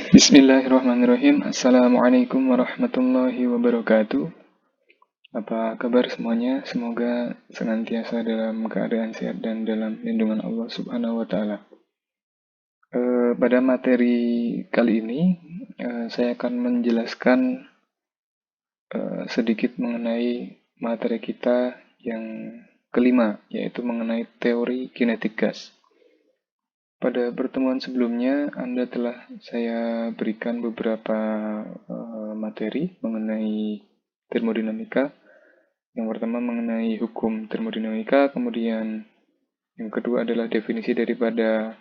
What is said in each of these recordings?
Bismillahirrahmanirrahim. Assalamualaikum warahmatullahi wabarakatuh. Apa kabar semuanya? Semoga senantiasa dalam keadaan sehat dan dalam lindungan Allah Subhanahu wa Ta'ala. Pada materi kali ini, saya akan menjelaskan sedikit mengenai materi kita yang kelima, yaitu mengenai teori kinetik gas. Pada pertemuan sebelumnya, Anda telah saya berikan beberapa materi mengenai termodinamika. Yang pertama mengenai hukum termodinamika, kemudian yang kedua adalah definisi daripada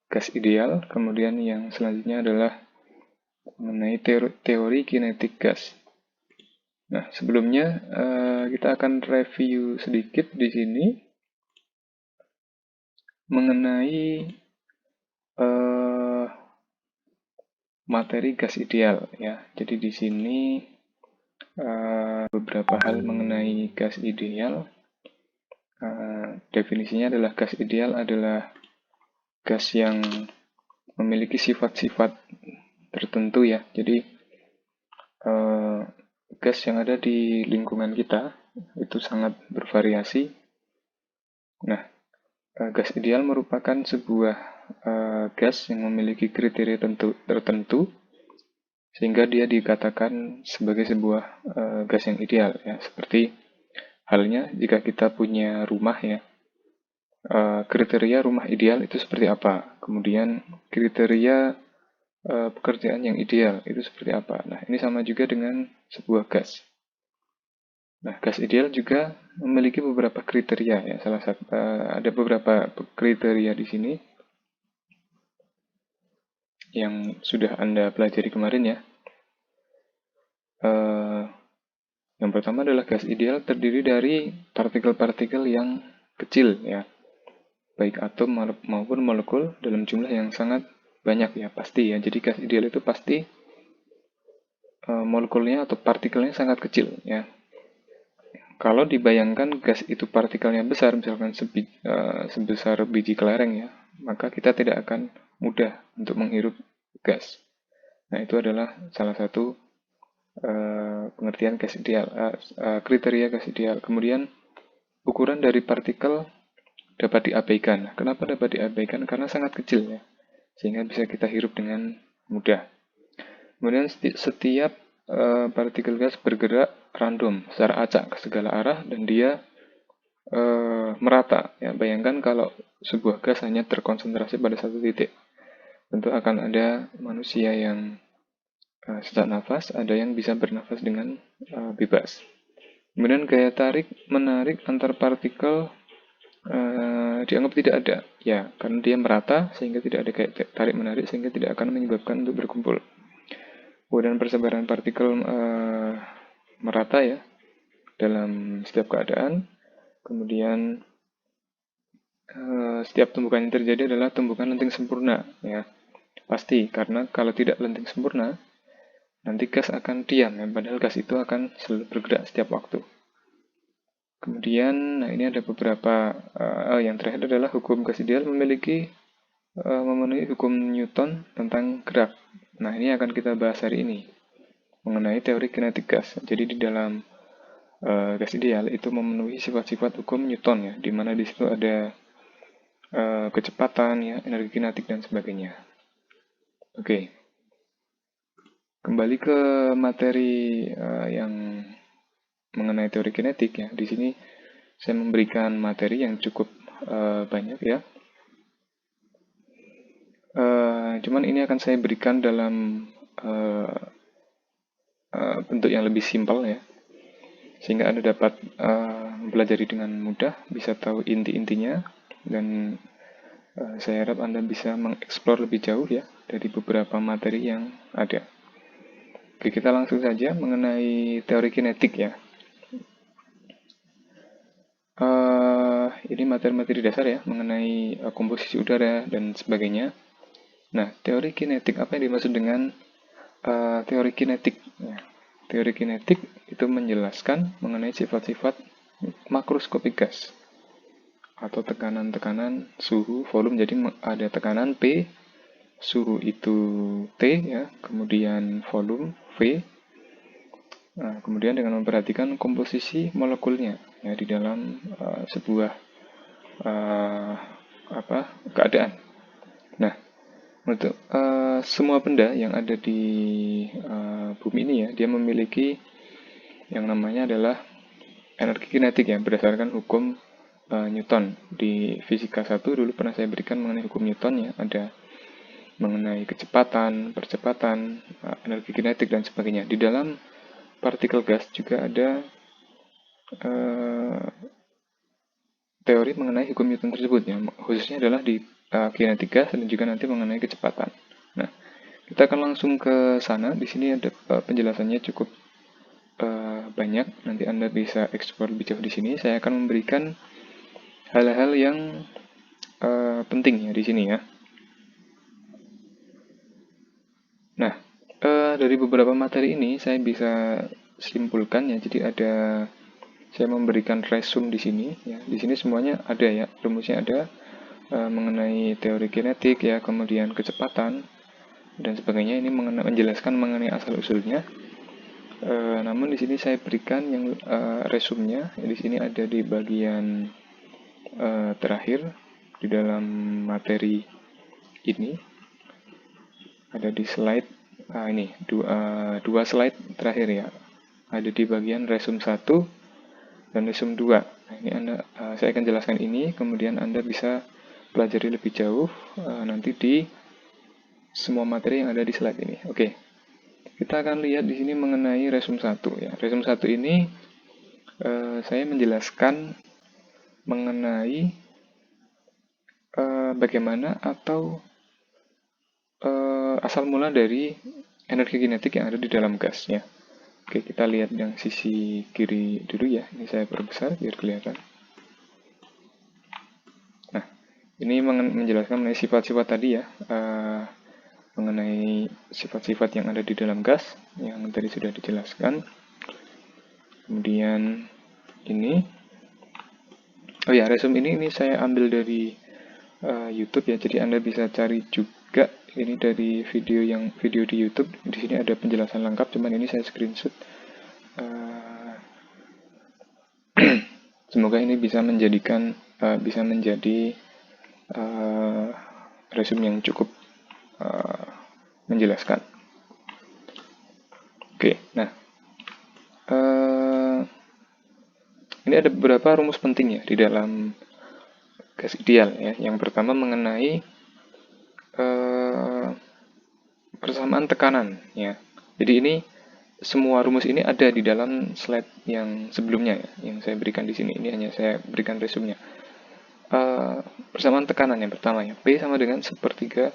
gas ideal, kemudian yang selanjutnya adalah mengenai teori kinetik gas. Nah, sebelumnya kita akan review sedikit di sini mengenai materi gas ideal ya. Jadi di sini beberapa hal mengenai gas ideal. Definisinya adalah gas ideal adalah gas yang memiliki sifat-sifat tertentu ya. Jadi gas yang ada di lingkungan kita itu sangat bervariasi. Nah, gas ideal merupakan sebuah gas yang memiliki kriteria tertentu sehingga dia dikatakan sebagai sebuah gas yang ideal ya. Seperti halnya jika kita punya rumah ya, kriteria rumah ideal itu seperti apa, kemudian kriteria pekerjaan yang ideal itu seperti apa. Nah, ini sama juga dengan sebuah gas. Nah, gas ideal juga memiliki beberapa kriteria ya. Ada beberapa kriteria di sini yang sudah Anda pelajari kemarin ya. Yang pertama adalah gas ideal terdiri dari partikel-partikel yang kecil ya, baik atom maupun molekul dalam jumlah yang sangat banyak ya, pasti ya. Jadi gas ideal itu pasti molekulnya atau partikelnya sangat kecil ya. Kalau dibayangkan gas itu partikelnya besar, misalkan sebesar biji kelereng ya, maka kita tidak akan mudah untuk menghirup gas. Nah, itu adalah salah satu pengertian gas ideal, kriteria gas ideal. Kemudian ukuran dari partikel dapat diabaikan. Kenapa dapat diabaikan? Karena sangat kecil ya, sehingga bisa kita hirup dengan mudah. Kemudian setiap partikel gas bergerak random secara acak ke segala arah dan dia merata. Ya, bayangkan kalau sebuah gas hanya terkonsentrasi pada satu titik, tentu akan ada manusia yang sesak nafas, ada yang bisa bernafas dengan bebas. Kemudian gaya tarik menarik antar partikel dianggap tidak ada, ya, karena dia merata sehingga tidak ada gaya tarik menarik sehingga tidak akan menyebabkan untuk berkumpul. Kemudian persebaran partikel merata ya dalam setiap keadaan. Kemudian setiap tumbukan yang terjadi adalah tumbukan lenting sempurna ya, pasti, karena kalau tidak lenting sempurna nanti gas akan diam ya, padahal gas itu akan selalu bergerak setiap waktu. Kemudian, nah ini ada beberapa, yang terakhir adalah hukum gas ideal memenuhi hukum Newton tentang gerak. Nah, ini akan kita bahas hari ini mengenai teori kinetik gas. Jadi di dalam gas ideal itu memenuhi sifat-sifat hukum Newton ya, di mana di situ ada kecepatan ya, energi kinetik dan sebagainya. Oke. Kembali ke materi yang mengenai teori kinetik ya. Di sini saya memberikan materi yang cukup banyak ya. Cuman ini akan saya berikan dalam bentuk yang lebih simpel ya, sehingga Anda dapat mempelajari dengan mudah, bisa tahu inti-intinya, dan saya harap Anda bisa mengeksplor lebih jauh ya dari beberapa materi yang ada. Oke, kita langsung saja mengenai teori kinetik ya. Ini materi-materi dasar ya mengenai komposisi udara dan sebagainya. Nah, teori kinetik, apa yang dimaksud dengan teori kinetik? Ya, teori kinetik itu menjelaskan mengenai sifat-sifat makroskopik gas atau tekanan-tekanan, suhu, volume. Jadi ada tekanan P, suhu itu T ya, kemudian volume V. Nah, kemudian dengan memperhatikan komposisi molekulnya ya di dalam sebuah uh, keadaan. Nah, untuk semua benda yang ada di bumi ini ya, dia memiliki yang namanya adalah energi kinetik ya, berdasarkan hukum Newton. Di fisika 1 dulu pernah saya berikan mengenai hukum Newton ya, ada mengenai kecepatan, percepatan, energi kinetik dan sebagainya. Di dalam partikel gas juga ada teori mengenai hukum Newton tersebut ya, khususnya adalah di kinetik gas dan juga nanti mengenai kecepatan. Nah, kita akan langsung ke sana. Di sini ada penjelasannya cukup banyak. Nanti Anda bisa eksplor lebih jauh di sini. Saya akan memberikan hal-hal yang penting ya di sini ya. Nah, dari beberapa materi ini saya bisa simpulkan ya. Jadi saya memberikan resume di sini ya. Di sini semuanya ada ya, rumusnya ada mengenai teori kinetik ya, kemudian kecepatan dan sebagainya. Ini menjelaskan mengenai asal usulnya. Namun di sini saya berikan yang resumenya. Di sini ada di bagian terakhir di dalam materi ini. Ada di slide ini dua slide terakhir ya. Ada di bagian resume 1 dan resume 2. Nah, ini saya akan jelaskan ini, kemudian Anda bisa pelajari lebih jauh nanti di semua materi yang ada di slide ini. Oke. Kita akan lihat di sini mengenai resume 1 ya. Resume 1 ini saya menjelaskan mengenai bagaimana atau asal mula dari energi kinetik yang ada di dalam gas ya. Oke, kita lihat yang sisi kiri dulu ya. Ini saya perbesar biar kelihatan. Nah, ini menjelaskan mengenai sifat-sifat tadi ya. Mengenai sifat-sifat yang ada di dalam gas yang tadi sudah dijelaskan. Kemudian ini, oh ya, resume ini saya ambil dari YouTube ya. Jadi Anda bisa cari juga ini dari video di YouTube. Di sini ada penjelasan lengkap, cuman ini saya screenshot. Semoga ini bisa menjadi resume yang cukup menjelaskan. Oke, nah ini ada beberapa rumus penting ya di dalam gas ideal ya. Yang pertama mengenai persamaan tekanan ya. Jadi ini semua rumus ini ada di dalam slide yang sebelumnya ya, yang saya berikan di sini. Ini hanya saya berikan resumenya. Persamaan tekanan yang pertama ya, P sama dengan sepertiga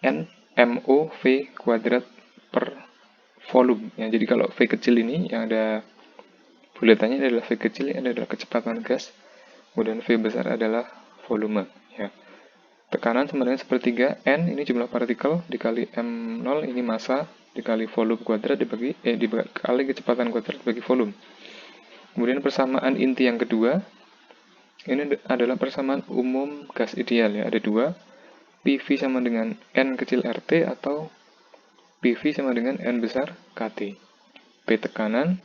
N MO V kuadrat per volume ya. Jadi kalau V kecil ini yang ada buletannya adalah V kecil, ini adalah kecepatan gas, kemudian V besar adalah volume ya. Tekanan sama dengan sepertiga N, ini jumlah partikel, dikali M0, ini massa, dikali volume kuadrat, dikali kecepatan kuadrat, dibagi volume. Kemudian persamaan inti yang kedua, ini adalah persamaan umum gas ideal ya, ada dua, PV sama dengan N kecil RT atau PV sama dengan N besar KT. P tekanan,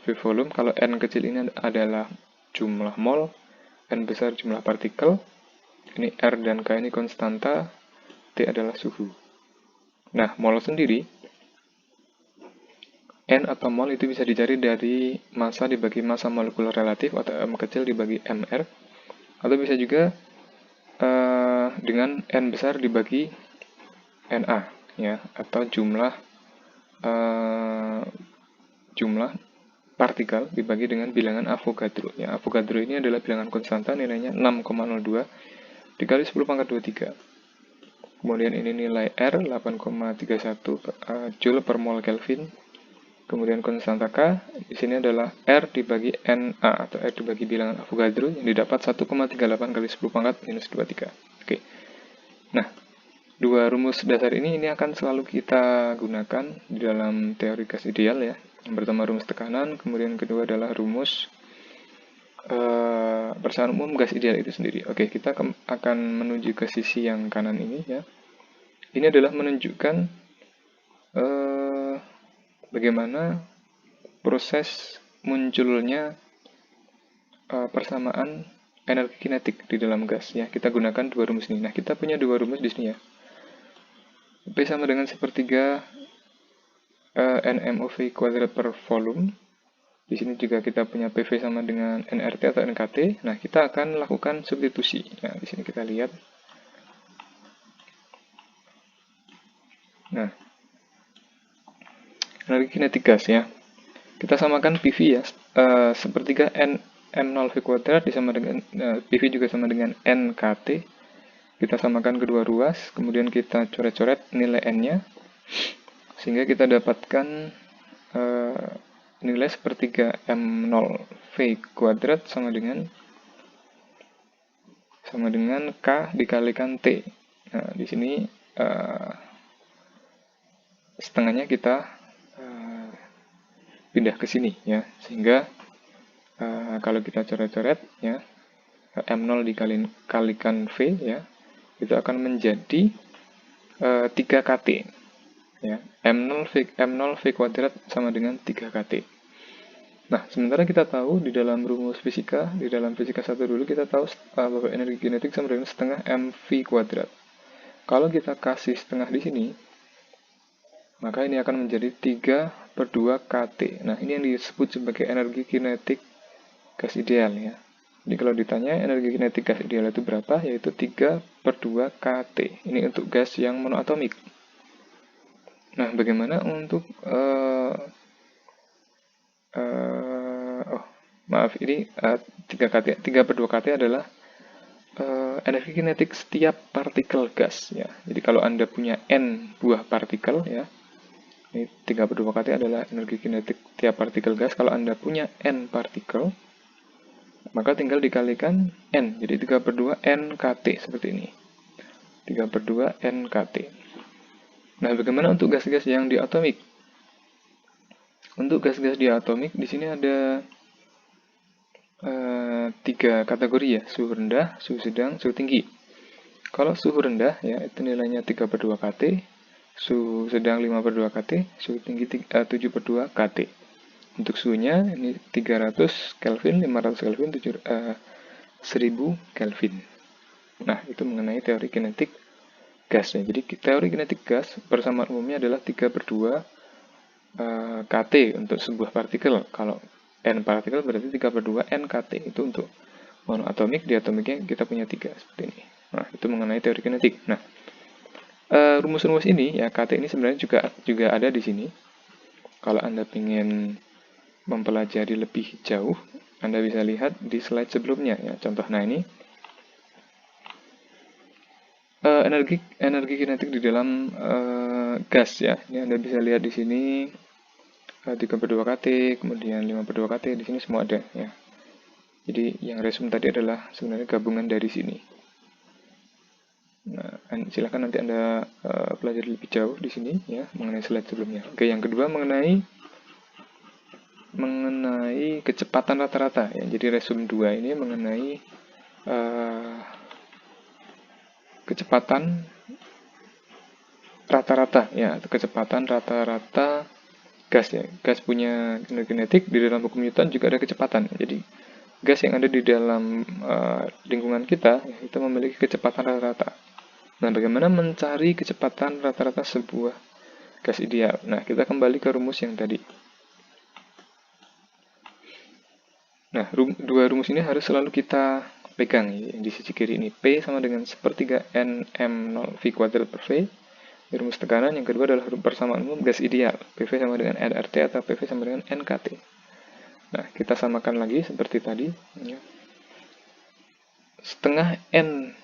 V volume, kalau N kecil ini adalah jumlah mol, N besar jumlah partikel, ini R dan K ini konstanta, T adalah suhu. Nah, mol sendiri, N atau mol itu bisa dicari dari massa dibagi massa molekuler relatif atau M kecil dibagi MR, atau bisa juga dengan N besar dibagi Na, ya, atau jumlah partikel dibagi dengan bilangan Avogadro. Ya, Avogadro ini adalah bilangan konstanta, nilainya 6,02 dikali 10 pangkat 23. Kemudian ini nilai R 8,31 Joule per mol Kelvin. Kemudian konstanta K di sini adalah R dibagi Na atau R dibagi bilangan Avogadro yang didapat 1,38 kali 10 pangkat minus 23. Oke. Nah, dua rumus dasar ini akan selalu kita gunakan di dalam teori gas ideal ya. Yang pertama rumus tekanan, kemudian kedua adalah rumus persamaan umum gas ideal itu sendiri. Oke, kita akan menuju ke sisi yang kanan ini ya. Ini adalah menunjukkan bagaimana proses munculnya persamaan energi kinetik di dalam gas ya. Kita gunakan dua rumus ini. Nah, kita punya dua rumus di sini ya. P sama dengan sepertiga NMOV kuadrat per volume. Di sini juga kita punya PV sama dengan nRT atau nKT. Nah, kita akan lakukan substitusi. Nah, di sini kita lihat. Nah, energi kinetik gas ya. Kita samakan PV ya. Sepertiga M0V kuadrat disama dengan PV juga sama dengan nKT. Kita samakan kedua ruas, kemudian kita coret-coret nilai N-nya. Sehingga kita dapatkan nilai sepertiga M0V kuadrat sama dengan K dikalikan T. Nah, di sini setengahnya kita pindah ke sini ya, sehingga kalau kita coret-coret ya, M0 dikalikan V ya, itu akan menjadi 3KT ya. M0V kuadrat sama dengan 3KT. Nah, sementara kita tahu di dalam rumus fisika, di dalam fisika 1 dulu kita tahu bahwa energi kinetik sama dengan setengah mv kuadrat. Kalau kita kasih setengah di sini, maka ini akan menjadi 3/2 kT. Nah, ini yang disebut sebagai energi kinetik gas ideal ya. Jadi kalau ditanya energi kinetik gas ideal itu berapa, yaitu 3/2 kT. Ini untuk gas yang monoatomik. Nah, bagaimana untuk ini 3/2 kT adalah energi kinetik setiap partikel gas ya. Jadi kalau Anda punya N buah partikel ya, ini 3/2 kT adalah energi kinetik tiap partikel gas. Kalau Anda punya N partikel, maka tinggal dikalikan N. Jadi 3/2 NKT seperti ini. 3/2 NKT. Nah, bagaimana untuk gas-gas yang diatomik? Untuk gas-gas diatomik, di sini ada 3 kategori ya, suhu rendah, suhu sedang, suhu tinggi. Kalau suhu rendah ya, itu nilainya 3/2 kT, suhu sedang 5/2 kT, suhu tinggi 7/2 kT. Untuk suhunya ini 300 Kelvin, 500 Kelvin, 1000 Kelvin. Nah, itu mengenai teori kinetik gas ya. Jadi teori kinetik gas persamaan umumnya adalah 3/2 kT untuk sebuah partikel. Kalau N partikel berarti 3/2 NKT. Itu untuk monoatomik, diatomiknya kita punya 3 seperti ini. Nah, itu mengenai teori kinetik. Nah, rumus-rumus ini ya, KT ini sebenarnya juga ada di sini. Kalau Anda ingin mempelajari lebih jauh, Anda bisa lihat di slide sebelumnya ya. Contoh, nah ini energi kinetik di dalam gas ya. Ini Anda bisa lihat di sini 3/2 kT, kemudian 5/2 kT, di sini semua ada ya. Jadi yang resume tadi adalah sebenarnya gabungan dari sini. Nah, silakan nanti Anda pelajari lebih jauh di sini ya mengenai slide sebelumnya. Oke, yang kedua mengenai kecepatan rata-rata ya. Jadi resume 2 ini mengenai kecepatan rata-rata ya, kecepatan rata-rata gas ya. Gas punya energi kinetik, di dalam hukum Newton juga ada kecepatan. Jadi gas yang ada di dalam lingkungan kita ya, itu memiliki kecepatan rata-rata. Nah, bagaimana mencari kecepatan rata-rata sebuah gas ideal? Nah, kita kembali ke rumus yang tadi. Nah, dua rumus ini harus selalu kita pegang ya. Di sisi kiri ini P sama dengan sepertiga NM0V kuadrat per V. Rumus tekanan yang kedua adalah persamaan umum gas ideal. PV sama dengan nRT atau PV sama dengan NKT. Nah, kita samakan lagi seperti tadi. Ya. Setengah N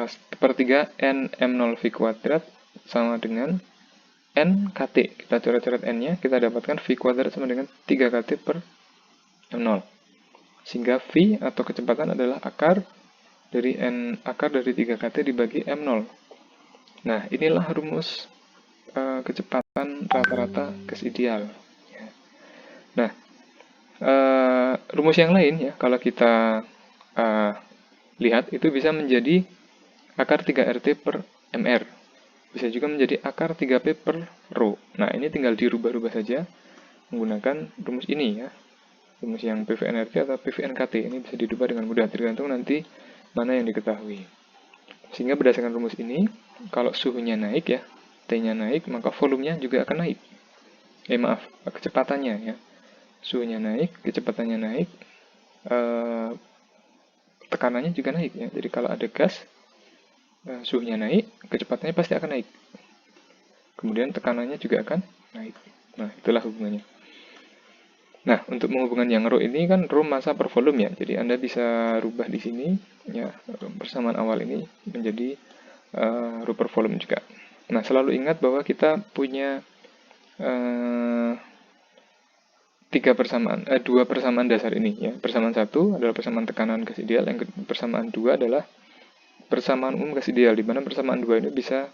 sepertiga NM0V kuadrat sama dengan NKT. Kita coret-coret N-nya, kita dapatkan V kuadrat sama dengan 3KT per M0. Sehingga V atau kecepatan adalah akar dari 3KT dibagi M0. Nah, inilah rumus kecepatan rata-rata gas ideal. Nah, rumus yang lain ya, kalau kita lihat itu bisa menjadi akar 3RT per MR. bisa juga menjadi akar 3P per rho. Nah, ini tinggal dirubah-rubah saja menggunakan rumus ini ya. Rumus yang PVNRT atau PVNKT ini bisa dirubah dengan mudah, tergantung nanti mana yang diketahui. Sehingga berdasarkan rumus ini, kalau suhunya naik ya, T-nya naik, maka volumenya juga akan naik. Kecepatannya ya. Suhunya naik, kecepatannya naik, tekanannya juga naik ya. Jadi kalau ada gas, suhunya naik, kecepatannya pasti akan naik. Kemudian tekanannya juga akan naik. Nah, itulah hubungannya. Nah, untuk menghubungkan yang rho ini kan rho massa per volume ya. Jadi Anda bisa rubah di sini ya, persamaan awal ini menjadi rho per volume juga. Nah, selalu ingat bahwa kita punya dua persamaan dasar ini ya. Persamaan satu adalah persamaan tekanan gas ideal, yang persamaan dua adalah persamaan umum gas ideal, di mana persamaan dua ini bisa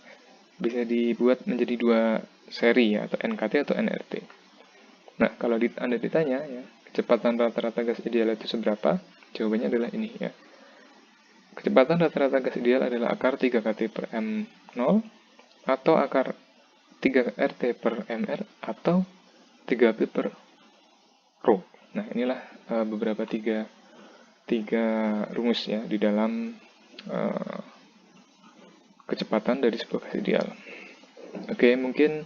dibuat menjadi dua seri ya, atau NKT atau NRT. Nah, kalau Anda ditanya ya, kecepatan rata-rata gas ideal itu seberapa? Jawabannya adalah ini ya. Kecepatan rata-rata gas ideal adalah akar 3 kT per M0 atau akar 3 RT per MR atau 3P per rho. Nah, inilah beberapa tiga rumus ya di dalam kecepatan dari sebuah gas ideal. Oke, mungkin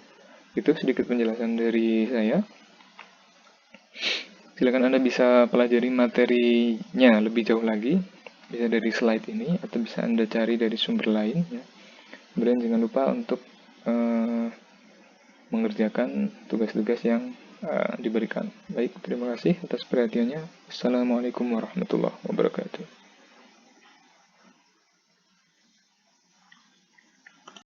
itu sedikit penjelasan dari saya. Silakan Anda bisa pelajari materinya lebih jauh lagi, bisa dari slide ini atau bisa Anda cari dari sumber lain ya. Kemudian jangan lupa untuk mengerjakan tugas-tugas yang diberikan. Baik, terima kasih atas perhatiannya. Assalamualaikum warahmatullahi wabarakatuh.